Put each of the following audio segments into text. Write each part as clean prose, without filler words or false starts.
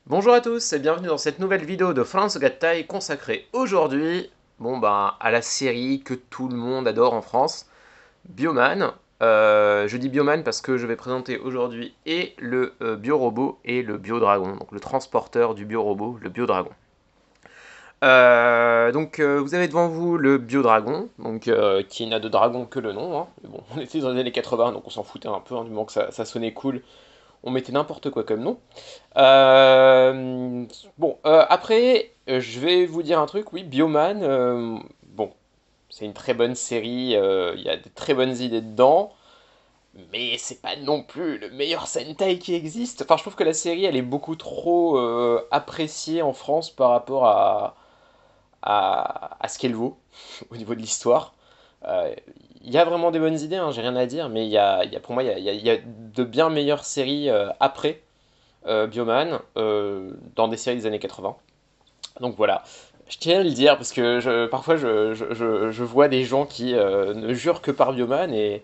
Bonjour à tous et bienvenue dans cette nouvelle vidéo de France Gattai consacrée aujourd'hui à la série que tout le monde adore en France, Bioman. Je dis Bioman parce que je vais présenter aujourd'hui et le biorobot et le biodragon, donc le transporteur du biorobot, le biodragon. Vous avez devant vous le biodragon, qui n'a de dragon que le nom, hein. Mais bon, on était dans les années 80 donc on s'en foutait un peu, hein, du moment que ça sonnait cool, on mettait n'importe quoi comme nom. Après, je vais vous dire un truc, oui, Bioman, c'est une très bonne série, il y a de très bonnes idées dedans, mais c'est pas non plus le meilleur Sentai qui existe. Enfin, je trouve que la série, elle est beaucoup trop appréciée en France par rapport à ce qu'elle vaut au niveau de l'histoire. Euh, Il y a vraiment des bonnes idées, hein, j'ai rien à dire, mais pour moi, il y a de bien meilleures séries après Bioman dans des séries des années 80. Donc voilà, je tiens à le dire parce que parfois je vois des gens qui ne jurent que par Bioman et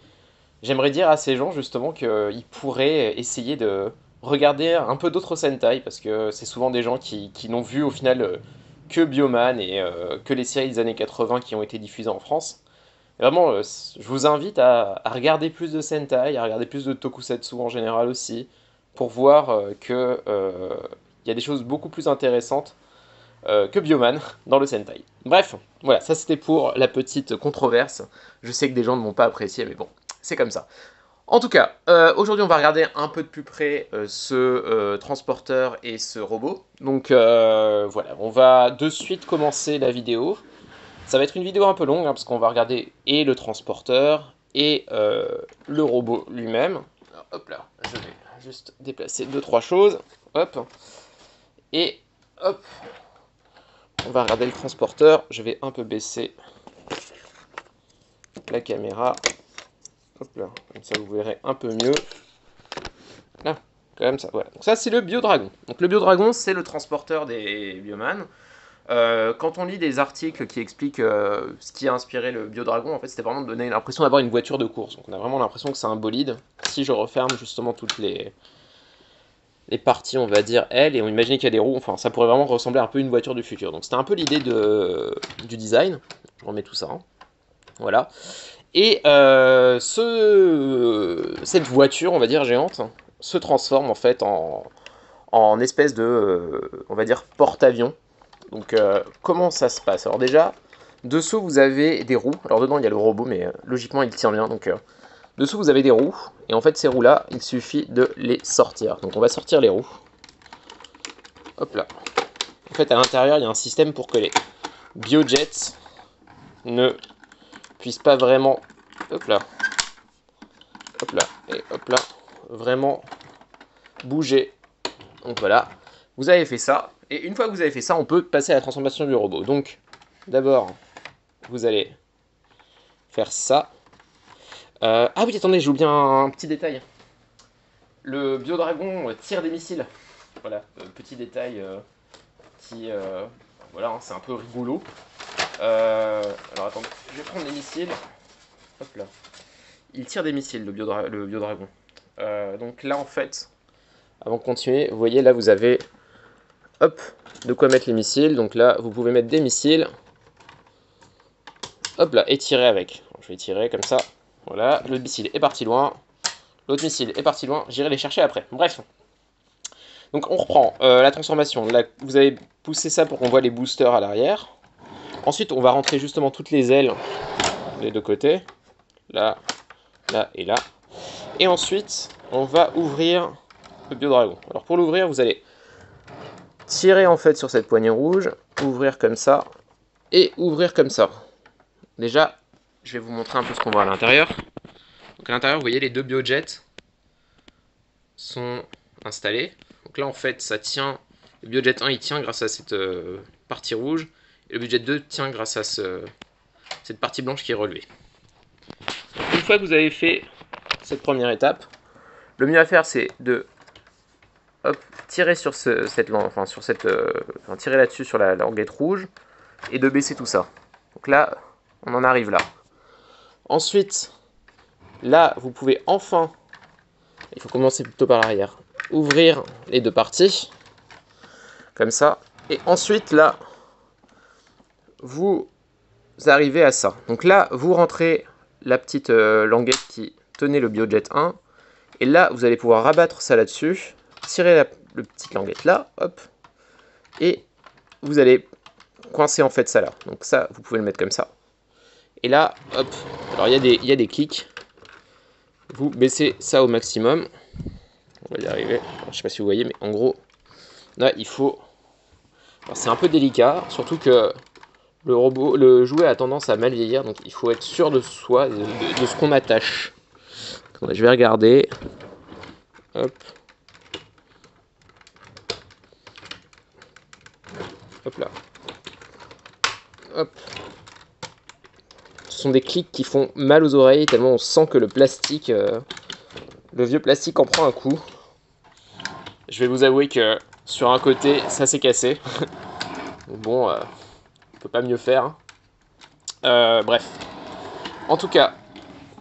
j'aimerais dire à ces gens justement qu'ils pourraient essayer de regarder un peu d'autres Sentai parce que c'est souvent des gens qui n'ont vu au final que Bioman et que les séries des années 80 qui ont été diffusées en France. Et vraiment, je vous invite à regarder plus de Sentai, à regarder plus de Tokusatsu en général aussi, pour voir il y a des choses beaucoup plus intéressantes que Bioman dans le Sentai. Bref, voilà, ça c'était pour la petite controverse. Je sais que des gens ne vont pas apprécier, mais bon, c'est comme ça. En tout cas, aujourd'hui on va regarder un peu de plus près ce transporteur et ce robot. Voilà, on va de suite commencer la vidéo. Ça va être une vidéo un peu longue, hein, parce qu'on va regarder et le transporteur et le robot lui-même. Hop là, je vais juste déplacer deux trois choses. Hop. Et hop, on va regarder le transporteur. Je vais un peu baisser la caméra. Hop là, comme ça vous verrez un peu mieux. Là, comme ça, voilà. Donc ça c'est le biodragon. Donc le biodragon c'est le transporteur des biomanes. Quand on lit des articles qui expliquent ce qui a inspiré le biodragon, en fait, c'était vraiment de donner l'impression d'avoir une voiture de course. Donc on a vraiment l'impression que c'est un bolide. Si je referme justement toutes les parties, on va dire, elles, et on imagine qu'il y a des roues, enfin, ça pourrait vraiment ressembler un peu à une voiture du futur. Donc c'était un peu l'idée du design. Je remets tout ça, hein. Voilà. Et cette voiture, on va dire, géante, se transforme en fait en espèce de, on va dire, porte-avions. Comment ça se passe? Alors déjà, dessous vous avez des roues. Alors dedans il y a le robot, mais logiquement il tient bien. Dessous vous avez des roues. Et en fait ces roues là, il suffit de les sortir. Donc on va sortir les roues. Hop là. En fait à l'intérieur il y a un système pour que les biojets ne puissent pas vraiment, hop là, hop là, et hop là, vraiment bouger. Donc voilà, vous avez fait ça. Et une fois que vous avez fait ça, on peut passer à la transformation du robot. Donc d'abord, vous allez faire ça. Ah oui, attendez, j'ai oublié un petit détail. Le biodragon tire des missiles. Voilà, petit détail qui... voilà, hein, c'est un peu rigolo. Alors attendez, je vais prendre les missiles. Hop là. Il tire des missiles, le biodragon. Donc là, en fait, avant de continuer, vous voyez, là, vous avez... Hop, de quoi mettre les missiles. Donc là, vous pouvez mettre des missiles. Hop là, et tirer avec. Je vais tirer comme ça. Voilà, le missile est parti loin. L'autre missile est parti loin. J'irai les chercher après. Bref. Donc on reprend la transformation. Là, vous avez poussé ça pour qu'on voit les boosters à l'arrière. Ensuite, on va rentrer justement toutes les ailes des deux côtés. Là, là et là. Et ensuite, on va ouvrir le biodragon. Alors pour l'ouvrir, vous allez tirer en fait sur cette poignée rouge, ouvrir comme ça, et ouvrir comme ça. Déjà, je vais vous montrer un peu ce qu'on voit à l'intérieur. Donc à l'intérieur, vous voyez les deux biojets sont installés. Donc là, en fait, ça tient. Le biojet 1, il tient grâce à cette partie rouge. Et le biojet 2 tient grâce à cette partie blanche qui est relevée. Donc, une fois que vous avez fait cette première étape, le mieux à faire, c'est de tirer sur tirer là-dessus sur la languette rouge et de baisser tout ça. Donc là, on en arrive là. Ensuite, là, vous pouvez enfin, il faut commencer plutôt par l'arrière, ouvrir les deux parties. comme ça. Et ensuite, là, vous arrivez à ça. Donc là, vous rentrez la petite languette qui tenait le BioJet 1. Et là, vous allez pouvoir rabattre ça là-dessus, tirer la petite languette là, hop. Et vous allez coincer en fait ça là. Donc ça, vous pouvez le mettre comme ça. Et là, hop. Alors il y a des clics. Vous baissez ça au maximum. On va y arriver. Alors, je sais pas si vous voyez, mais en gros, là, il faut... C'est un peu délicat, surtout que le jouet a tendance à mal vieillir, donc il faut être sûr de soi, de ce qu'on attache. Attendez, je vais regarder. Hop. Hop là. Hop. Ce sont des clics qui font mal aux oreilles, tellement on sent que le plastique, le vieux plastique en prend un coup. Je vais vous avouer que sur un côté, ça s'est cassé. Bon, on peut pas mieux faire. Bref. En tout cas,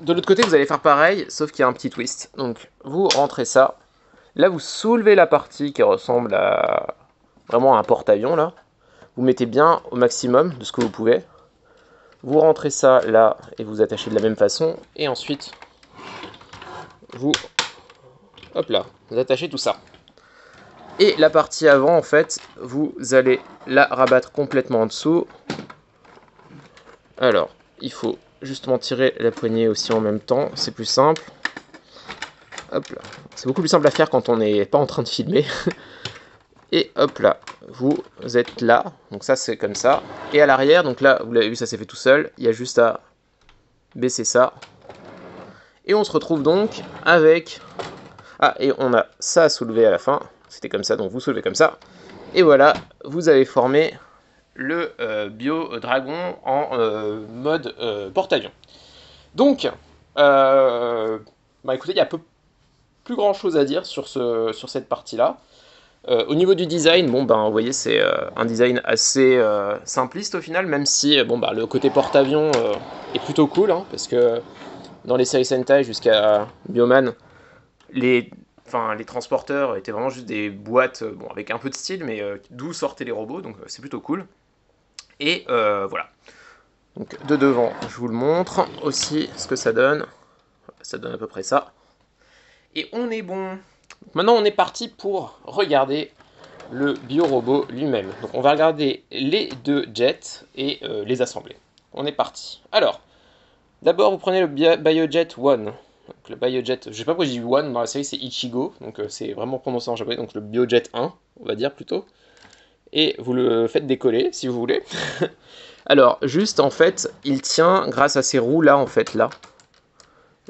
de l'autre côté, vous allez faire pareil, sauf qu'il y a un petit twist. Donc, vous rentrez ça. Là, vous soulevez la partie qui ressemble à vraiment à un porte-avions, là. Vous mettez bien au maximum de ce que vous pouvez. Vous rentrez ça là et vous attachez de la même façon. Et ensuite, vous... Hop là, vous attachez tout ça. Et la partie avant, en fait, vous allez la rabattre complètement en dessous. Alors, il faut justement tirer la poignée aussi en même temps. C'est plus simple. Hop là. C'est beaucoup plus simple à faire quand on n'est pas en train de filmer. Et hop là, vous êtes là. Donc ça, c'est comme ça. Et à l'arrière, donc là, vous l'avez vu, ça s'est fait tout seul. Il y a juste à baisser ça. Et on se retrouve donc avec... Ah, et on a ça à soulever à la fin. C'était comme ça, donc vous soulevez comme ça. Et voilà, vous avez formé le Bio Dragon en mode porte-avions. Donc, écoutez, il y a plus grand chose à dire sur cette partie-là. Au niveau du design, vous voyez, c'est un design assez simpliste au final, même si le côté porte-avions est plutôt cool, hein, parce que dans les séries Sentai jusqu'à Bioman, les transporteurs étaient vraiment juste des boîtes avec un peu de style, mais d'où sortaient les robots, donc c'est plutôt cool. Et voilà. Donc de devant, je vous le montre aussi ce que ça donne. Ça donne à peu près ça. Et on est bon. Maintenant, on est parti pour regarder le biorobot lui-même. Donc on va regarder les deux jets et les assembler. On est parti. Alors, d'abord, vous prenez le BioJet 1. Donc le BioJet, je sais pas pourquoi je dis 1, dans la série c'est Ichigo, donc c'est vraiment prononcé en japonais, donc le BioJet 1, on va dire plutôt. Et vous le faites décoller, si vous voulez. Alors, juste, en fait, il tient grâce à ces roues-là, en fait, là.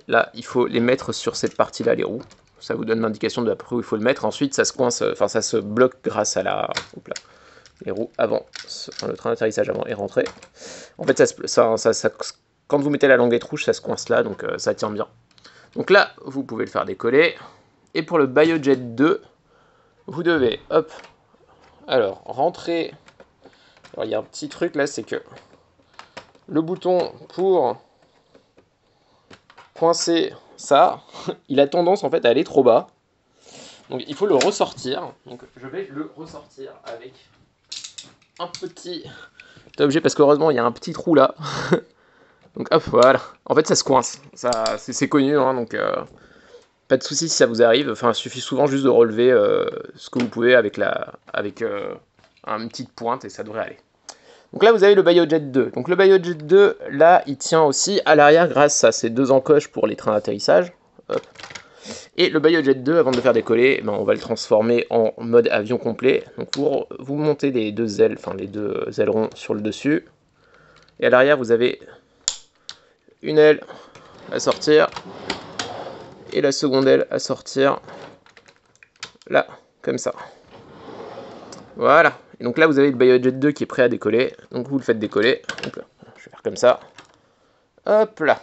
Là, il faut les mettre sur cette partie-là, les roues. Ça vous donne l'indication de après où il faut le mettre. Ensuite, ça se coince, ça se bloque grâce à la... Hop là. Les roues avant, le train d'atterrissage avant est rentré. En fait, quand vous mettez la languette rouge, ça se coince là, donc ça tient bien. Donc là, vous pouvez le faire décoller. Et pour le BioJet 2, vous devez, hop, alors, rentrer... Alors, il y a un petit truc là, c'est que le bouton pour coincer ça, il a tendance en fait à aller trop bas. Donc, il faut le ressortir. Donc, je vais le ressortir avec un petit objet, parce qu'heureusement, il y a un petit trou là. Donc, hop, voilà. En fait, ça se coince. C'est connu, hein, donc... pas de souci si ça vous arrive. Enfin, il suffit souvent juste de relever ce que vous pouvez avec une petite pointe et ça devrait aller. Donc là, vous avez le BioJet 2. Donc le BioJet 2, là, il tient aussi à l'arrière grâce à ces deux encoches pour les trains d'atterrissage. Et le BioJet 2, avant de le faire décoller, on va le transformer en mode avion complet. Donc vous montez les deux ailes, les deux ailerons sur le dessus. Et à l'arrière, vous avez une aile à sortir. Et la seconde aile à sortir là, comme ça. Voilà. Et donc là, vous avez le BioJet 2 qui est prêt à décoller. Donc vous le faites décoller. Hop là. Je vais faire comme ça. Hop là.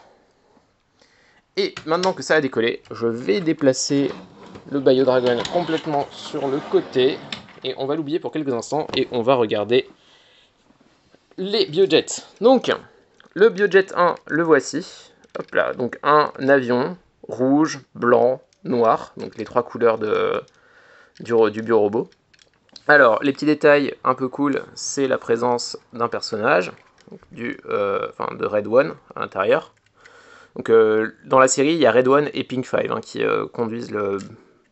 Et maintenant que ça a décollé, je vais déplacer le BioDragon complètement sur le côté. Et on va l'oublier pour quelques instants. Et on va regarder les biojets. Donc, le BioJet 1, le voici. Hop là. Donc un avion rouge, blanc, noir. Donc les trois couleurs du biorobot. Alors, les petits détails un peu cool, c'est la présence d'un personnage, donc de Red One à l'intérieur. Donc, dans la série, il y a Red One et Pink Five hein, qui conduisent le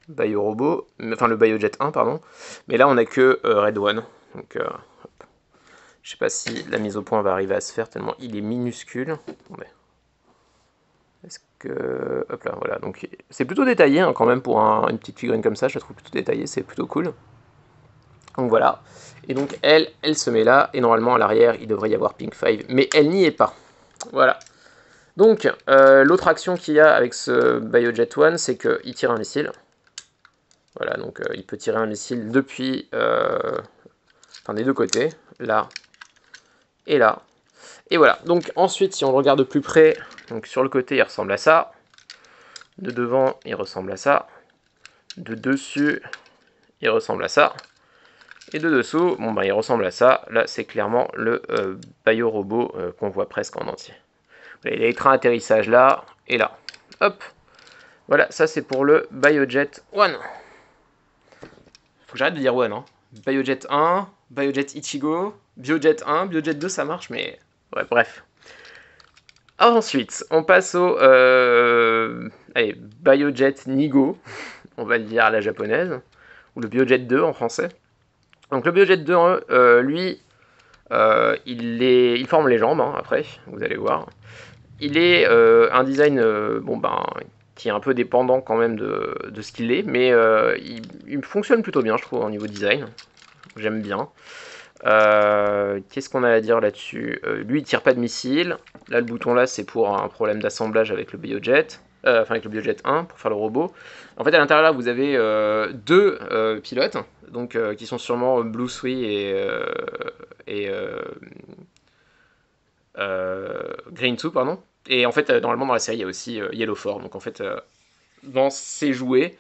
Bio-Robot, enfin le Biojet 1, pardon. Mais là, on n'a que Red One. Donc, je sais pas si la mise au point va arriver à se faire tellement il est minuscule. Ouais. Est-ce que... Hop là, voilà. Donc, c'est plutôt détaillé hein, quand même pour une petite figurine comme ça. Je la trouve plutôt détaillée, c'est plutôt cool. Donc voilà. Et donc elle se met là. Et normalement à l'arrière, il devrait y avoir Pink Five. Mais elle n'y est pas. Voilà. Donc l'autre action qu'il y a avec ce Biojet 1, c'est qu'il tire un missile. Voilà, donc il peut tirer un missile depuis... enfin des deux côtés. Là et là. Et voilà. Donc ensuite, si on le regarde de plus près, donc sur le côté, il ressemble à ça. De devant, il ressemble à ça. De dessus, il ressemble à ça. Et de dessous, bon bah il ressemble à ça. Là, c'est clairement le Bio-Robot qu'on voit presque en entier. Voilà, il y a les trains d'atterrissage là et là. Hop. Voilà, ça c'est pour le Biojet 1. Faut que j'arrête de dire 1. Hein. Biojet 1, Biojet Ichigo, Biojet 1, Biojet 2 ça marche, mais ouais, bref. Ensuite, on passe au allez, Biojet Nigo, on va le dire à la japonaise, ou le Biojet 2 en français. Donc le Biojet 2, lui, il forme les jambes, hein, après, vous allez voir. Il est un design qui est un peu dépendant quand même de ce qu'il est, mais il fonctionne plutôt bien, je trouve, au niveau design. J'aime bien. Qu'est-ce qu'on a à dire là-dessus? Lui, il tire pas de missile. Là, le bouton là, c'est pour un problème d'assemblage avec le Biojet. Enfin, avec le Biojet 1 pour faire le robot. En fait, à l'intérieur là, vous avez deux pilotes, donc qui sont sûrement Blue Sui et Green 2, pardon. Et en fait, normalement, dans la série, il y a aussi Yellow 4. Donc, en fait, dans ces jouets,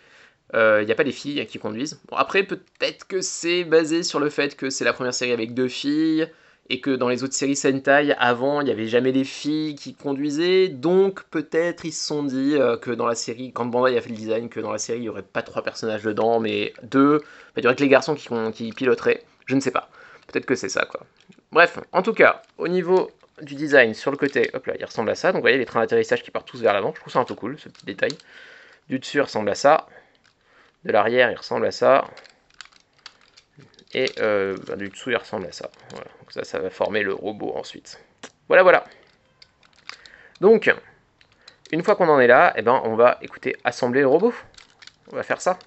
il n'y a pas des filles qui conduisent. Bon, après, peut-être que c'est basé sur le fait que c'est la première série avec deux filles, et que dans les autres séries Sentai, avant, il n'y avait jamais des filles qui conduisaient, donc peut-être ils se sont dit que dans la série, quand Bandai a fait le design, que dans la série, il n'y aurait pas trois personnages dedans, mais deux, il y aurait que les garçons qui piloteraient, je ne sais pas. Peut-être que c'est ça, quoi. Bref, en tout cas, au niveau du design, sur le côté, hop là, il ressemble à ça, donc vous voyez les trains d'atterrissage qui partent tous vers l'avant, je trouve ça un peu cool, ce petit détail. Du dessus, il ressemble à ça. De l'arrière, il ressemble à ça. Et du dessous, il ressemble à ça. Voilà. Donc ça va former le robot ensuite. Voilà, voilà. Donc, une fois qu'on en est là, eh ben, on va, écouter, assembler le robot. On va faire ça.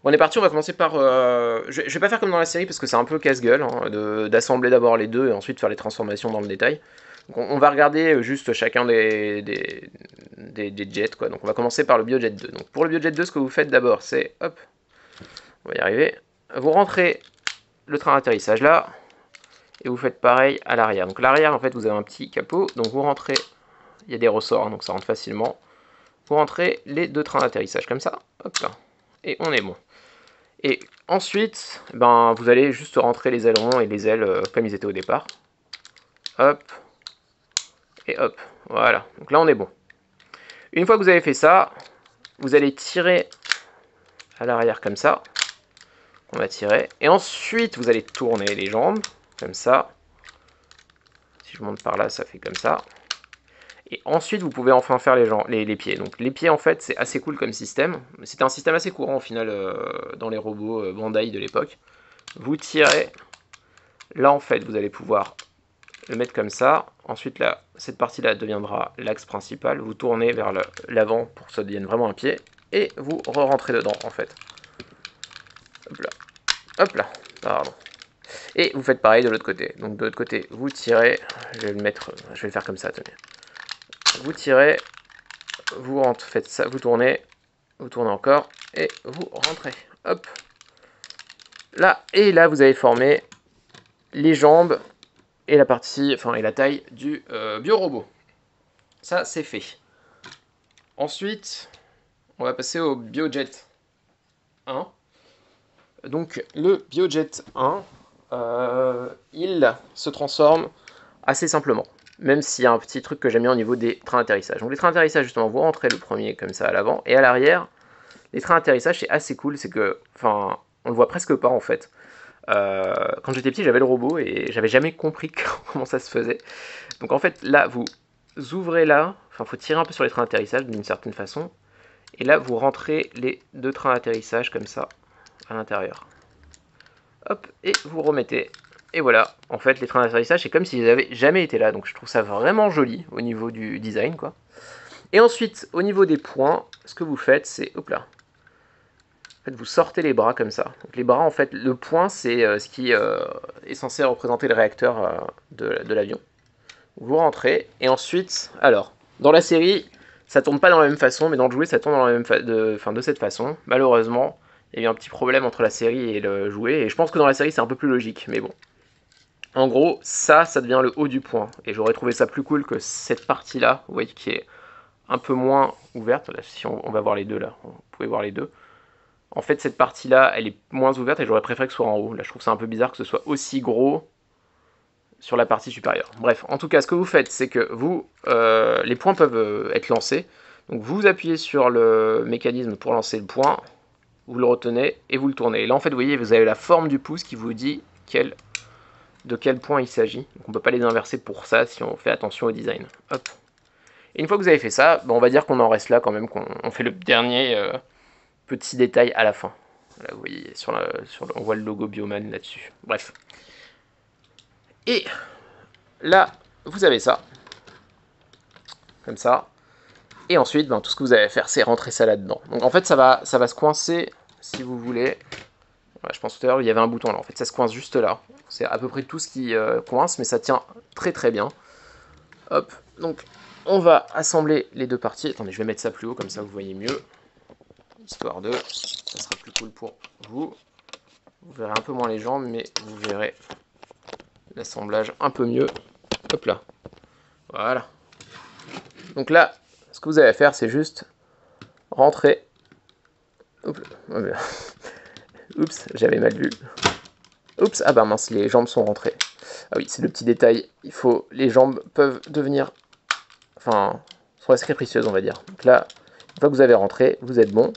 Bon, on est parti, on va commencer par... je vais pas faire comme dans la série, parce que c'est un peu casse-gueule, hein, d'assembler d'abord les deux, et ensuite faire les transformations dans le détail. Donc, on va regarder juste chacun des jets, quoi. Donc on va commencer par le Biojet 2. Donc pour le Biojet 2, ce que vous faites d'abord, c'est... Hop, on va y arriver. Vous rentrez le train d'atterrissage là, et vous faites pareil à l'arrière. Donc l'arrière, en fait, vous avez un petit capot, donc vous rentrez, il y a des ressorts, hein, donc ça rentre facilement. Vous rentrez les deux trains d'atterrissage comme ça, hop là, et on est bon. Et ensuite, ben, vous allez juste rentrer les ailerons et les ailes comme ils étaient au départ. Hop, et hop, voilà. Donc là, on est bon. Une fois que vous avez fait ça, vous allez tirer à l'arrière comme ça. On va tirer. Et ensuite, vous allez tourner les jambes, comme ça. Si je monte par là, ça fait comme ça. Et ensuite, vous pouvez enfin faire les pieds. Donc les pieds, en fait, c'est assez cool comme système. C'était un système assez courant, au final, dans les robots Bandai de l'époque. Vous tirez. Là, en fait, vous allez pouvoir le mettre comme ça. Ensuite, là, cette partie-là deviendra l'axe principal. Vous tournez vers l'avant pour que ça devienne vraiment un pied. Et vous re-rentrez dedans, en fait. Hop là. Hop là. Pardon. Et vous faites pareil de l'autre côté. Donc de l'autre côté, vous tirez. Je vais le faire comme ça, tenez. Vous tirez. Vous faites ça, vous tournez encore. Et vous rentrez. Hop. Là, et là, vous avez formé les jambes et la partie, enfin, et la taille du biorobot. Ça, c'est fait. Ensuite, on va passer au Biojet 1. Donc, le Biojet 1, il se transforme assez simplement. Même s'il y a un petit truc que j'aime bien au niveau des trains d'atterrissage. Donc, les trains d'atterrissage, justement, vous rentrez le premier comme ça à l'avant. Et à l'arrière, les trains d'atterrissage, c'est assez cool. C'est que, enfin, on le voit presque pas en fait. Quand j'étais petit, j'avais le robot et j'avais jamais compris comment ça se faisait. Donc en fait, là, vous ouvrez là, enfin, faut tirer un peu sur les trains d'atterrissage d'une certaine façon, et là, vous rentrez les deux trains d'atterrissage comme ça à l'intérieur. Hop, et vous remettez. Et voilà, en fait, les trains d'atterrissage, c'est comme s'ils n'avaient jamais été là. Donc je trouve ça vraiment joli au niveau du design, quoi. Et ensuite, au niveau des points, ce que vous faites, c'est, hop là, en fait, vous sortez les bras comme ça. Donc, les bras, en fait, le point, c'est ce qui est censé représenter le réacteur de l'avion. Vous rentrez, et ensuite, alors, dans la série, ça tourne pas dans la même façon, mais dans le jouet, ça tourne dans la même de cette façon. Malheureusement, il y a eu un petit problème entre la série et le jouet, et je pense que dans la série, c'est un peu plus logique, mais bon. En gros, ça devient le haut du point, et j'aurais trouvé ça plus cool que cette partie-là, vous voyez, qui est un peu moins ouverte. Là, si on va voir les deux, là, vous pouvez voir les deux. En fait, cette partie-là, elle est moins ouverte, et j'aurais préféré que ce soit en haut. Là, je trouve ça un peu bizarre que ce soit aussi gros sur la partie supérieure. Bref, en tout cas, ce que vous faites, c'est que vous, les points peuvent être lancés. Donc vous appuyez sur le mécanisme pour lancer le point, vous le retenez et vous le tournez. Et là, en fait, vous voyez, vous avez la forme du pouce qui vous dit de quel point il s'agit. Donc on ne peut pas les inverser pour ça si on fait attention au design. Hop. Et une fois que vous avez fait ça, on va dire qu'on en reste là quand même, qu'on fait le dernier petit détail à la fin. Là, vous voyez, on voit le logo Bioman là-dessus. Bref. Et là, vous avez ça. Comme ça. Et ensuite, tout ce que vous avez à faire, c'est rentrer ça là-dedans. Donc en fait, ça va se coincer, si vous voulez. Ouais, je pense tout à l'heure, il y avait un bouton là. En fait, ça se coince juste là. C'est à peu près tout ce qui coince, mais ça tient très très bien. Hop. Donc, on va assembler les deux parties. Attendez, je vais mettre ça plus haut, comme ça vous voyez mieux. Histoire de... Ça sera plus cool pour vous. Vous verrez un peu moins les jambes, mais vous verrez l'assemblage un peu mieux. Hop là. Voilà. Donc là, ce que vous avez à faire, c'est juste rentrer. Oups, j'avais mal vu. Oups, ah bah mince, les jambes sont rentrées. Ah oui, c'est le petit détail. Les jambes peuvent devenir, sont assez capricieuses, on va dire. Donc là, une fois que vous avez rentré, vous êtes bon.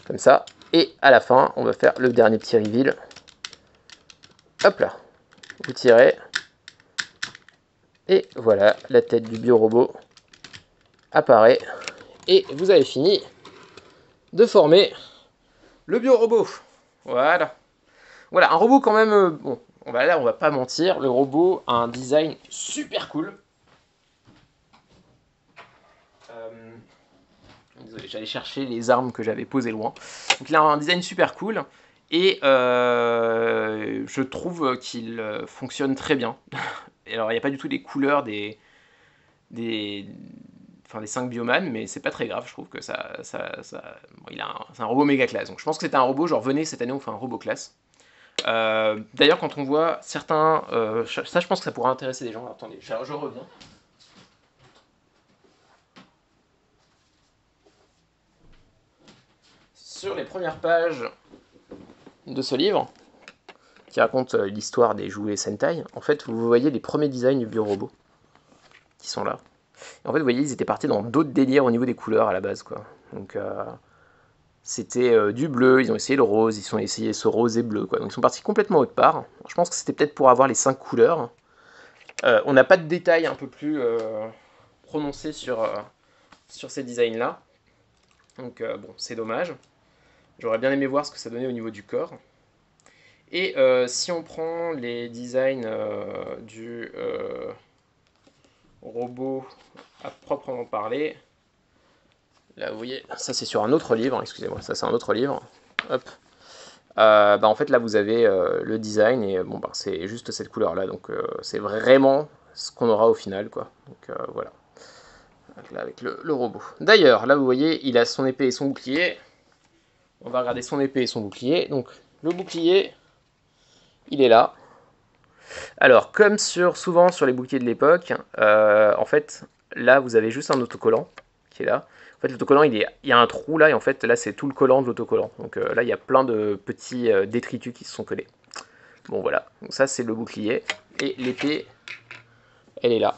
Comme ça. Et à la fin, on va faire le dernier petit reveal. Hop là. Vous tirez. Et voilà, la tête du biorobot apparaît. Et vous avez fini de former le biorobot. Voilà. Voilà, un robot quand même... bon, on va pas mentir, le robot a un design super cool. Désolé, j'allais chercher les armes que j'avais posées loin. Donc il a un design super cool. Et je trouve qu'il fonctionne très bien. Et alors, il n'y a pas du tout les couleurs des 5 Bioman, mais c'est pas très grave, je trouve que bon, c'est un robot méga classe. Donc je pense que c'est un robot, genre venez cette année on fait un robot classe. D'ailleurs quand on voit certains, ça je pense que ça pourrait intéresser des gens. Alors, attendez, je reviens. Sur les premières pages de ce livre, qui raconte l'histoire des jouets Sentai, en fait vous voyez les premiers designs du biorobot qui sont là. Et en fait, vous voyez, ils étaient partis dans d'autres délires au niveau des couleurs à la base, quoi. Donc, c'était du bleu, ils ont essayé le rose, ils ont essayé ce rose et bleu, quoi. Donc, ils sont partis complètement autre part. Alors, je pense que c'était peut-être pour avoir les 5 couleurs. On n'a pas de détails un peu plus prononcés sur ces designs-là. Donc, bon, c'est dommage. J'aurais bien aimé voir ce que ça donnait au niveau du corps. Et si on prend les designs du robot à proprement parler, là vous voyez, ça c'est sur un autre livre, excusez-moi, ça c'est un autre livre, hop, en fait là vous avez le design et bon c'est juste cette couleur là, donc c'est vraiment ce qu'on aura au final, quoi. Donc voilà, donc, là avec le robot. D'ailleurs là vous voyez, il a son épée et son bouclier. On va regarder son épée et son bouclier. Donc le bouclier, il est là. Alors, comme souvent sur les boucliers de l'époque, en fait, là, vous avez juste un autocollant qui est là. En fait, l'autocollant, il y a un trou là, et en fait, là, c'est tout le collant de l'autocollant. Donc là, il y a plein de petits détritus qui se sont collés. Bon, voilà. Donc ça, c'est le bouclier. Et l'épée, elle est là.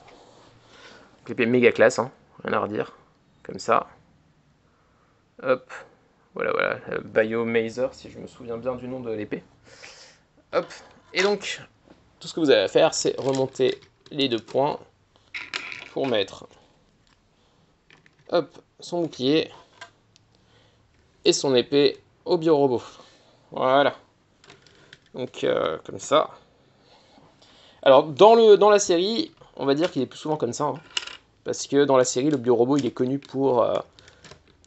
L'épée méga classe, hein, rien à redire. Comme ça. Hop. Voilà. Biomazer, si je me souviens bien du nom de l'épée. Hop. Et donc, tout ce que vous avez à faire, c'est remonter les 2 points pour mettre, hop, son bouclier et son épée au biorobot. Voilà. Donc, comme ça. Alors, dans la série, on va dire qu'il est plus souvent comme ça. Hein, parce que dans la série, le biorobot, il est connu pour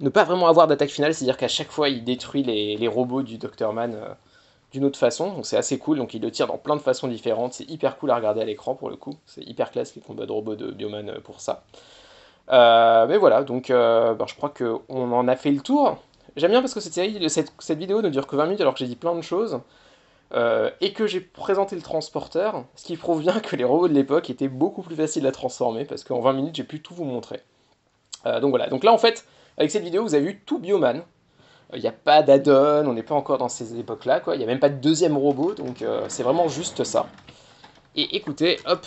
ne pas vraiment avoir d'attaque finale. C'est-à-dire qu'à chaque fois, il détruit les robots du Dr. Man d'une autre façon. Donc, c'est assez cool. Donc, il le tire dans plein de façons différentes. C'est hyper cool à regarder à l'écran, pour le coup. C'est hyper classe, les combats de robots de Bioman pour ça. Mais voilà, donc je crois qu'on en a fait le tour. J'aime bien parce que cette vidéo ne dure que 20 minutes alors que j'ai dit plein de choses. Et que j'ai présenté le transporteur, ce qui prouve bien que les robots de l'époque étaient beaucoup plus faciles à transformer, parce qu'en 20 minutes j'ai pu tout vous montrer. Donc voilà, donc là en fait, avec cette vidéo vous avez vu tout Bioman. Il n'y a pas d'add-on, on n'est pas encore dans ces époques-là, quoi. Il n'y a même pas de deuxième robot, donc c'est vraiment juste ça. Et écoutez, hop,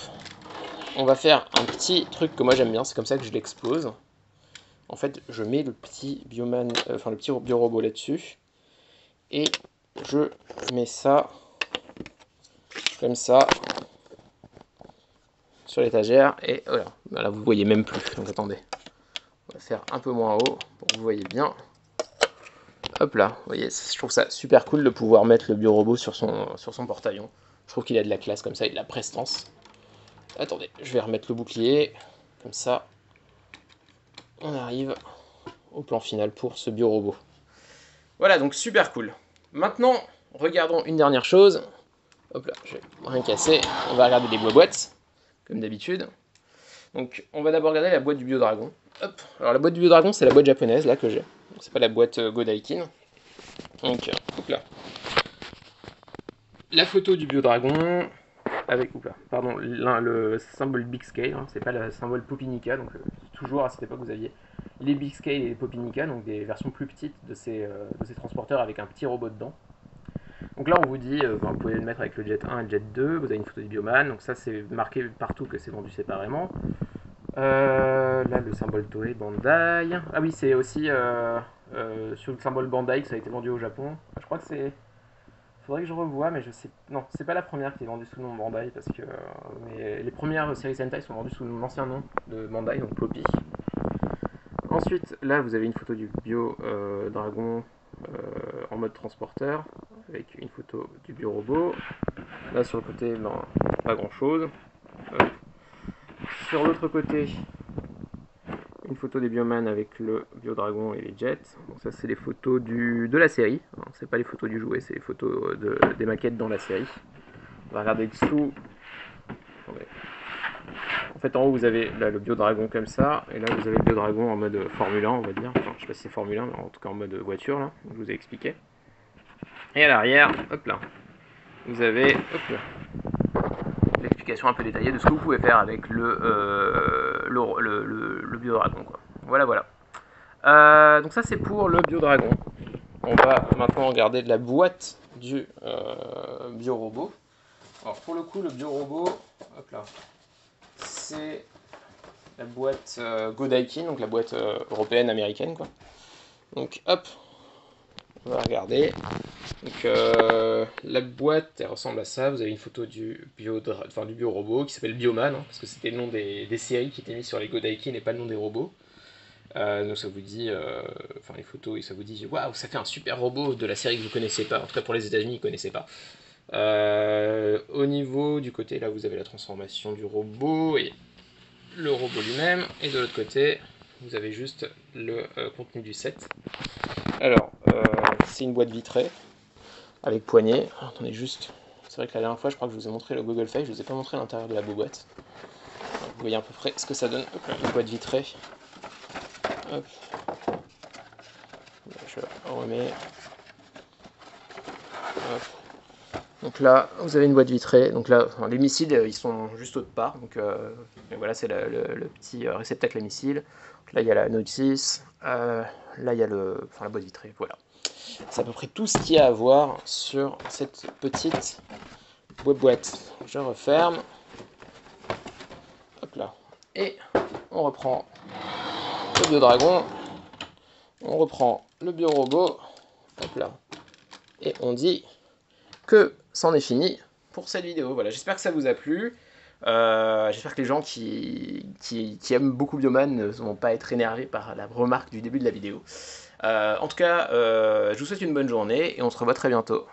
on va faire un petit truc que moi j'aime bien, c'est comme ça que je l'explose. En fait, je mets le petit Bioman, le petit biorobot là-dessus, et je mets ça comme ça sur l'étagère, et voilà. Là vous voyez même plus, donc attendez, on va faire un peu moins haut pour que vous voyez bien. Hop là, vous voyez, je trouve ça super cool de pouvoir mettre le biorobot sur son porte-avions. Je trouve qu'il a de la classe comme ça, et de la prestance. Attendez, je vais remettre le bouclier, comme ça on arrive au plan final pour ce biorobot. Voilà, donc super cool. Maintenant, regardons une dernière chose. Hop là, je vais rien casser. On va regarder les boîtes, comme d'habitude. Donc, on va d'abord regarder la boîte du Biodragon. Hop. Alors, la boîte du Biodragon, c'est la boîte japonaise, là, que j'ai. C'est pas la boîte Godaikin. Donc, hop là. La photo du Biodragon, avec, pardon, le symbole Big Scale, hein, c'est pas le symbole Popinica, donc toujours à cette époque vous aviez les Big Scale et les Popinica, donc des versions plus petites de ces transporteurs avec un petit robot dedans. Donc là on vous dit, vous pouvez le mettre avec le Jet 1 et le Jet 2, vous avez une photo du Bioman, donc ça c'est marqué partout que c'est vendu séparément. Là le symbole Toei Bandai, ah oui c'est aussi sur le symbole Bandai que ça a été vendu au Japon, je crois que c'est... Faudrait que je revoie, mais je sais. Non, c'est pas la première qui est vendue sous le nom Bandai, parce que mais les premières séries Sentai sont vendues sous l'ancien nom de Bandai, donc Poppy. Ensuite, là, vous avez une photo du Bio Dragon en mode transporteur, avec une photo du Bio Robot. Là, sur le côté, pas grand chose. Sur l'autre côté, une photo des Bioman avec le Biodragon et les jets. Donc ça c'est les photos de la série. C'est pas les photos du jouet, c'est les photos des maquettes dans la série. On va regarder dessous. Attendez. En fait en haut vous avez là, le Biodragon comme ça, et là vous avez le Biodragon en mode Formule 1 on va dire. Enfin je sais pas si c'est Formule 1, mais en tout cas en mode voiture là, je vous ai expliqué. Et à l'arrière, hop là, vous avez l'explication un peu détaillée de ce que vous pouvez faire avec le Biodragon quoi. Voilà voilà. Donc ça c'est pour le Biodragon. On va maintenant regarder de la boîte du biorobot. Alors pour le coup le biorobot, hop là, c'est la boîte Godaikin, donc la boîte européenne américaine quoi. Donc hop, on va regarder. Donc la boîte elle ressemble à ça. Vous avez une photo du biorobot qui s'appelle Bioman, hein, parce que c'était le nom des séries qui étaient mis sur les Godaikin et pas le nom des robots. Donc ça vous dit, les photos, et ça vous dit, waouh, ça fait un super robot de la série que vous connaissez pas. En tout cas pour les États-Unis, ils connaissaient pas. Au niveau du côté, là, vous avez la transformation du robot et le robot lui-même. Et de l'autre côté, vous avez juste le contenu du set. Alors, c'est une boîte vitrée avec poignée. Alors, attendez juste. C'est vrai que la dernière fois, je crois que je vous ai montré le Google Face. Je vous ai pas montré l'intérieur de la boîte. Alors, vous voyez à peu près ce que ça donne. Hop, une boîte vitrée. Hop. Je remets. Hop. Donc là, vous avez une boîte vitrée. Donc là, les missiles, ils sont juste autre part. Donc voilà, c'est le petit réceptacle à missiles. Donc là, il y a la notice. Là, il y a la boîte vitrée. Voilà. C'est à peu près tout ce qu'il y a à voir sur cette petite boîte. Je referme. Hop là. Et on reprend le Biodragon. On reprend le biorobot. Hop là. Et on dit que c'en est fini pour cette vidéo. Voilà, j'espère que ça vous a plu. J'espère que les gens qui aiment beaucoup Bioman ne vont pas être énervés par la remarque du début de la vidéo. En tout cas, je vous souhaite une bonne journée et on se revoit très bientôt.